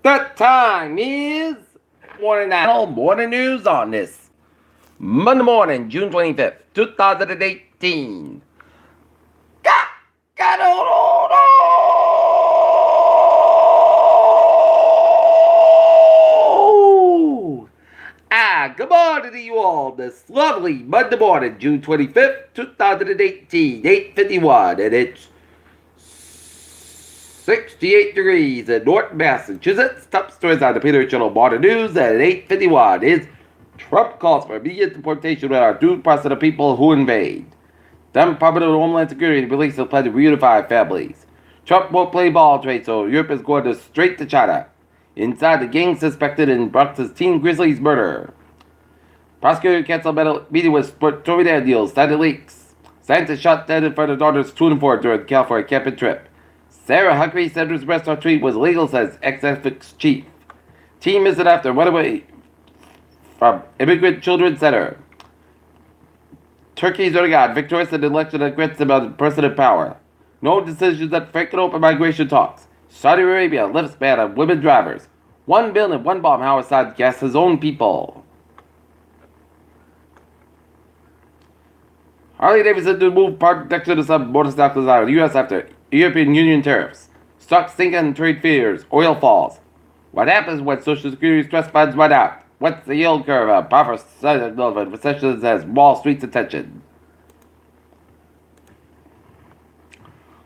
The time is morning news on this Monday morning, June 25th, 2018. Got, got, good morning to you all this lovely Monday morning, June 25th, 2018, 8:51, and it's 68 degrees in North Massachusetts. Top stories on the Peter Channel Morning News at 8:51 is Trump calls for immediate deportation with our due process of the people who invade. Then Department of Homeland Security released a plan to reunify families. Trump won't play ball trade, so Europe is going straight to China. Inside the gang suspected in Bronx's Teen Grizzlies murder. Prosecutor canceled meeting with Stormy Daniels, cited leaks. Scientists shot dead in front of daughter's 2 and 4 during California camping trip. Sarah Huckabee said his restaurant treat was legal, says ex-ethics chief. Team missing after runaway from Immigrant Children's Center. Turkey's Erdogan victorious in the election that grants him a president power. No decisions that frank and open migration talks. Saudi Arabia lifts ban on women drivers. 1 billion, 1 bomb how Assad gas his own people. Harley Davidson to move part protection to some motorcycles out of the U.S. after European Union tariffs. Stocks sink and trade fears. Oil falls. What happens when Social Security stress funds run out? What's the yield curve? A powerful signal of recession has Wall Street's attention.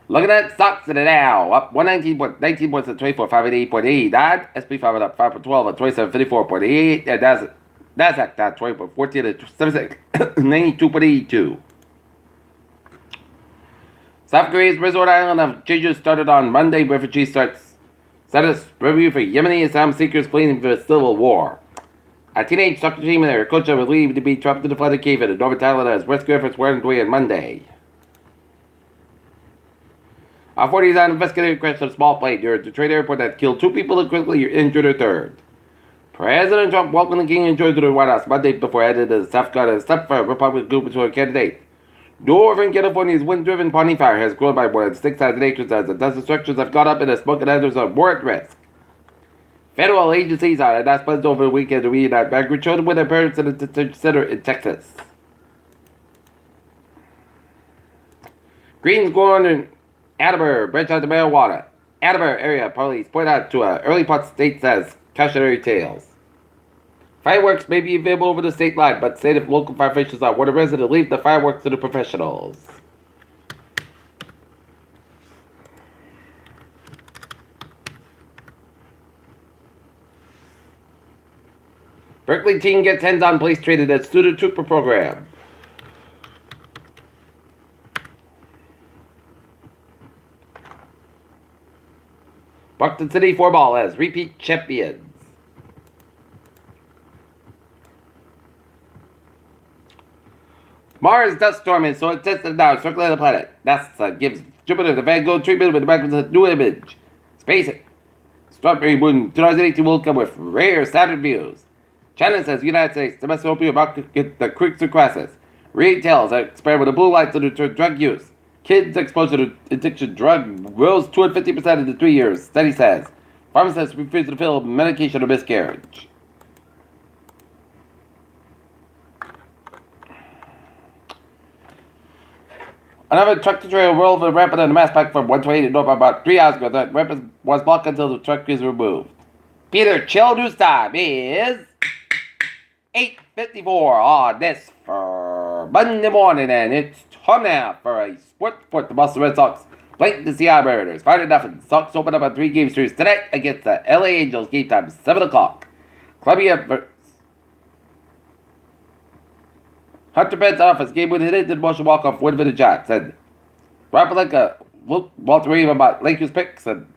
Looking at stocks in the Dow, up 119 points at 24,588.89. SP 500 up 5.12 at 2754.88. And Nasdaq down 20.14 at 92.82. South Korea's resort island of Jeju started on Monday. Refugee status review for Yemeni asylum seekers fleeing from a civil war. A teenage soccer team and their coach are believed to be trapped in a flooded cave in northern Thailand as rescue efforts were underway on Monday. Authorities on investigating crash of a small plane near the Detroit airport that killed 2 people and critically injured a third. President Trump welcomed the king and George to the White House Monday before heading to South Carolina to step for a Republican gubernatorial candidate. Northern California's wind-driven pony fire has grown by more than 6,000 acres as the dozen structures have gone up and the smoke and others are more at risk. Federal agencies are announced plans over the weekend to reunite migrant children with their parents in a detention center in Texas. Greenscorn and Attleboro branch out to marijuana. Attleboro area police point out to an early part state says cautionary tales. Fireworks may be available over the state line, but state and local fire officials are warning residents to leave the fireworks to the professionals. Berkeley teen gets hands-on police training at student trooper program. Buxton City Floorball as repeat champions. Mars dust storm is so intensive now circling the planet. NASA gives Jupiter the Van Gogh treatment with the new image. Space Strawberry Moon 2018 will come with rare Saturn views. China says United States domestic opium about to get the creeks and crisis. Retailers are experimenting with blue lights to deter drug use. Kids exposure to addiction drug rose 250% in 3 years, study says. Pharmacists refuse to fill medication or miscarriage. Another truck to trailer rolled over the ramp on the Mass Pike from 128 north about 3 hours ago. The ramp was blocked until the truck is removed. Peter Chill News time is 8:54 on this for Monday morning, and it's time now for a sports report. The Boston Red Sox playing the Seattle Mariners. 5-0. Sox open up a 3-game series tonight against the LA Angels. Game time 7 o'clock. Columbia Hunter Pence office game with hit the motion walk-off win for the Giants. And Rapalenka, Walter Reeve about Lakers picks. And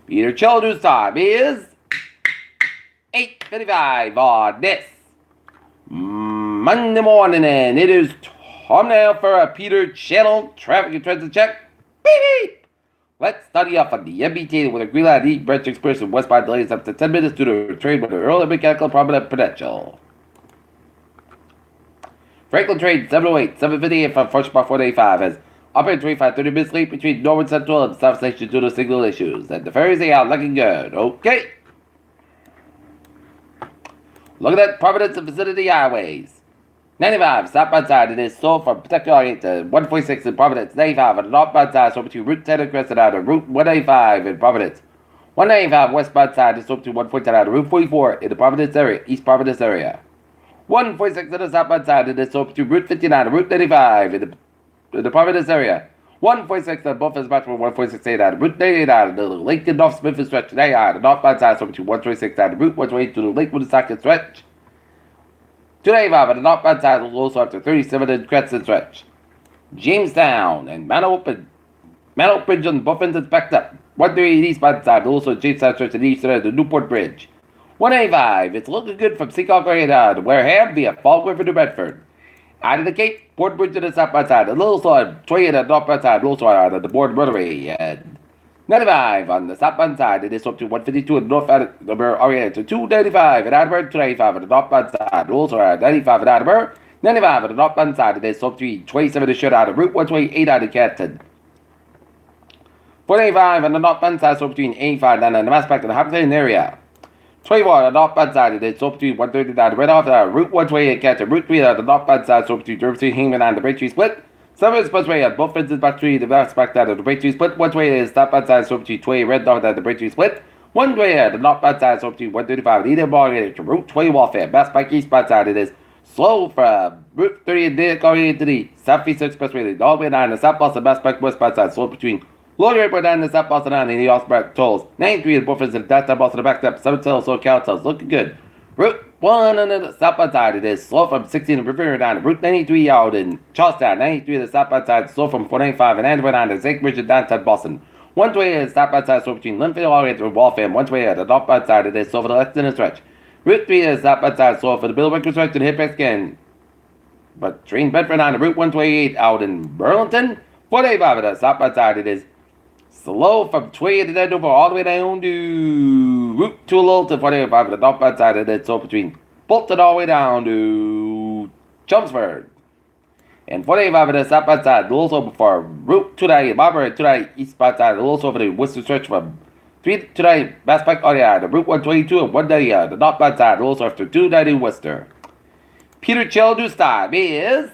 Peter Chill News time is 8:55 on this Monday morning. And it is time now for a Peter Channel traffic and transit check. Beep, beep. Let's study off on the MBT with a green line heat branch express in westbound delays up to 10 minutes due to a train with an early mechanical problem at Prudential. Franklin train 708, 758 from First Bar 485 has Up at 25, 30 minutes late between Norwood Central and South Station due to signal issues. And the Thursday out looking good. Okay. Look at that Providence and Vicinity Highways. 95, southbound side, it is slow from Pawtucket to 146 in Providence. 95 on the northbound side, so between Route 10 and Crescent out of Route 185 in Providence. 195 westbound side is up to 147 out of Route 44 in the Providence area, East Providence area. 146 on the southbound side, it is up to Route 59 and Route 95 in the Providence area. 146 on both is matched for 146 out of Route 99 in the Lincoln North Smith stretch. 99 the northbound side, so between 126 out of Route 128 to the Lakewood Socket stretch. 295 on the northbound side will also up to 37 in Crescent stretch. Jamestown and Mount Bridge on both ends is backed up. 138 eastbound side, also Jamestown stretch and east side of the Newport Bridge. 185, it's looking good from Seacock area to Wareham via Fall River to Bedford. Out of the Cape, Port Bridge on the southbound side, a little on 20 on the northbound side, also on the Board Rotary. And 95 on the southbound side, it is up to 152 in the north area to 295 at Attleboro, 295 on the northbound side, also at 95 at Attleboro, 95 on the northbound side, it is up to 27 to shut out of Route 128 out of Canton. 485 on the northbound side, so between 85 and the Mass Back in the Hampton area. 24 on the northbound side, it is so between 139 right off the Route 128 Canton. Route 3 on the northbound side, so between Derby Hingman and the Braintree Split. 7 Expressway on both ends of Battery, the Mass Back out of the Braintree Split. 128 is southbound side, so between 20 red north at the Braintree Split. 128 on the northbound side, so between 135 and Eden Morgan to Route 20 Warfare. Mass Back eastbound side, it is slow from Route 30 and going into the Southeast Expressway. All the way down the South Boston Mass Back westbound side, slow between Lower Airport down the South Boston and the Osprey tolls. 93 in Buffers and downtown Boston backed up. 7 cells, so count cells. Looking good. Route 1 on the southbound side, it is slow from 16 in River down. Route 93 out in Charlestown. 93 on the southbound side, slow from 495 and Andrew down to St. Richard downtown Boston. 120 on the southbound side, slow between Linfield all the way through Waltham. 120 on the northbound side, it is slow for the Lexington stretch. Route 3 on the southbound side, slow for the Bill Wiggins stretch to the Hip Skin. But train Bedford on the Route 128 out in Burlington. 485 on the southbound side, it is slow from 20 to Denver all the way down to Route 2 to 45 on the northbound side, and then so between Bolton all the way down to Chelmsford. And 45 on the southbound side, also for Route 29, Marbury 29 eastbound side, also for the Worcester stretch from 3 to 9 Mass Pike area, the Route 122 and 190 on the northbound side, also after 290 Worcester. Peter Childrew's time is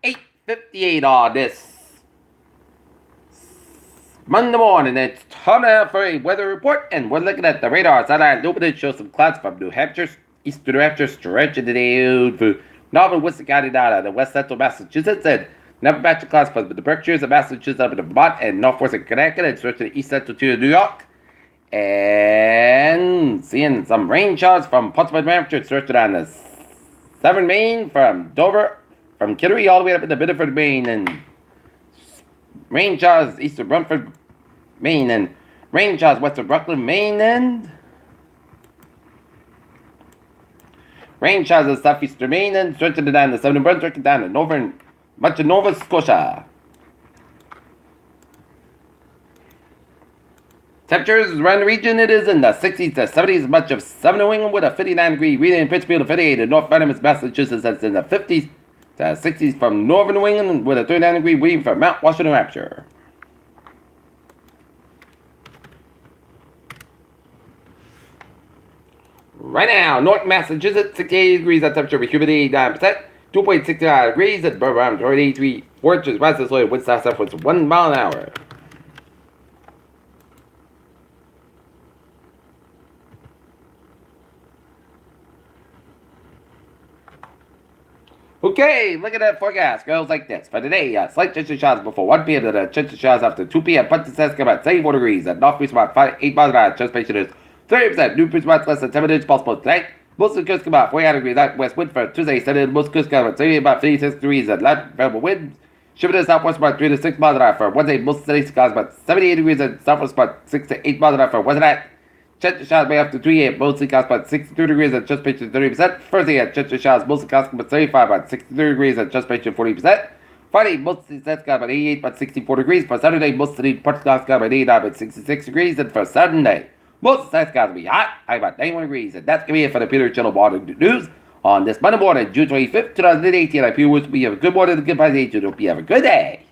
8:58 on this Monday morning. It's time now for a weather report, and we're looking at the radar. Satellite illuminated shows some clouds from New Hampshire, east to New Hampshire, stretching today through northern Worcester County down to west central Massachusetts, and never batch of clouds from the Berkshires of Massachusetts up in Vermont and northwestern Connecticut, and stretching east central to New York. And seeing some rain showers from Portsmouth, New Hampshire, stretching on the Severn, Maine, from Dover, from Kittery all the way up into Biddeford, Maine, and rain showers east of Rumford, Maine, and rain showers west of Brooklyn, Maine, and rain showers in southeastern Maine, and stretching down to southern Brunswick and down to much of Nova Scotia. Temperatures around the region, it is in the 60s to 70s, much of southern New England with a 59-degree reading in Pittsfield, 58 in North Venomous, Massachusetts, that's in the 50s to 60s from northern New England with a 39-degree reading from Mount Washington, New Hampshire. Right now, North Massachusetts, 68 degrees at temperature with humidity 89%, 2.69 degrees at around 83 inches west of wind south southwest 1 mile an hour. Okay, look at that forecast. Goes like this. For today, slight chance of showers before 1 p.m. to the chance of showers after 2 p.m. Punch Sask about 74 degrees. At north about 8 miles an hour. Transpiration is 30%. New breeze spots less than 7 inches possible tonight. Most of the coast about 48 degrees. West wind for Tuesday. Sunday, most coast about 56 degrees. At light variable wind. Shipping to southwest about 3 to 6 miles an hour. For Wednesday, most steady skies about 78 degrees. And southwest about 6 to 8 miles an hour. For Wednesday night. Chance of showers may after 3 a.m. Mostly cost about 62 degrees and just patient 30%. Thursday at chance of showers mostly cost about 35 about 63 degrees and just patient 40%. Friday mostly set got about 88 about 64 degrees. For Saturday mostly part cost got about 89 about 66 degrees. And for Sunday most sets got to be hot about 91 degrees. And that's gonna be it for the Peter Channel Morning News on this Monday morning, June 25th, 2018. I hope you have a good morning and a good day. Hope you have a good day.